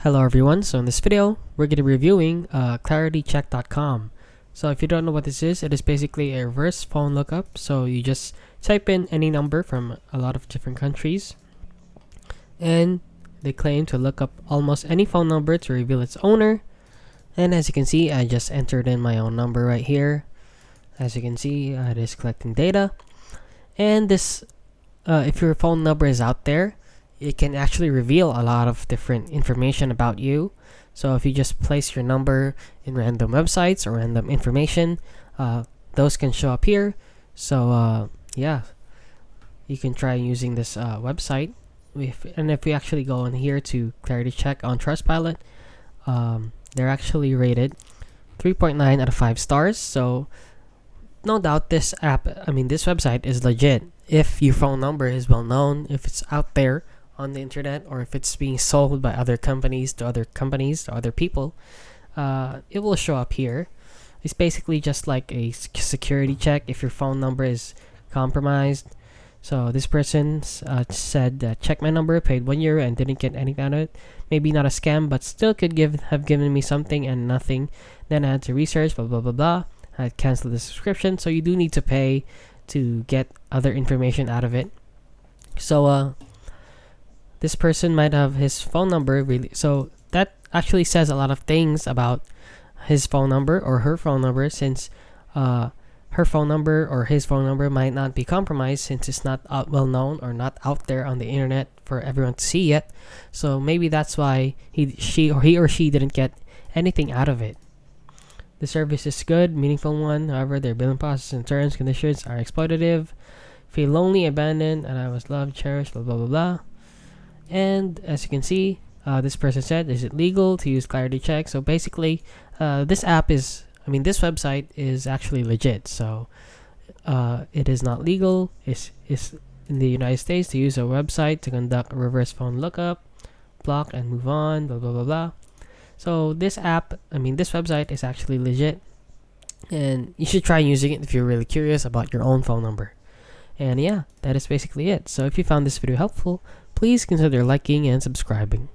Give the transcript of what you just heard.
Hello everyone, so in this video, we're going to be reviewing claritycheck.com. So if you don't know what this is, it is basically a reverse phone lookup. So you just type in any number from a lot of different countries, and they claim to look up almost any phone number to reveal its owner. And as you can see, I just entered in my own number right here. As you can see, it is collecting data. And this, if your phone number is out there, it can actually reveal a lot of different information about you. So if you just place your number in random websites or random information, those can show up here. So yeah, you can try using this website. If we actually go in here to Clarity Check on Trustpilot, they're actually rated 3.9 out of 5 stars. So no doubt this website is legit. If your phone number is well known, if it's out there on the internet, or if it's being sold by other companies to other people, it will show up here. It's basically just like a security check if your phone number is compromised. So this person said, check my number, paid €1 and didn't get anything out of it. Maybe not a scam, but still could have given me something and nothing. Then I had to research, blah blah blah blah. I had canceled the subscription. So you do need to pay to get other information out of it. So this person might have his phone number so that actually says a lot of things about his phone number or her phone number, since her phone number or his phone number might not be compromised, since it's not well known or not out there on the internet for everyone to see yet. So maybe that's why he or she didn't get anything out of it. The service is good, meaningful one. However, their billing process and terms conditions are exploitative. Feel lonely, abandoned, and I was loved, cherished, blah blah blah blah. And as you can see, this person said, is it legal to use Clarity Check? So basically, this website is actually legit. So it is not legal. It's in the United States to use a website to conduct a reverse phone lookup, block and move on, blah blah blah blah. So this website is actually legit, and you should try using it if you're really curious about your own phone number. And yeah, that is basically it. So if you found this video helpful, please consider liking and subscribing.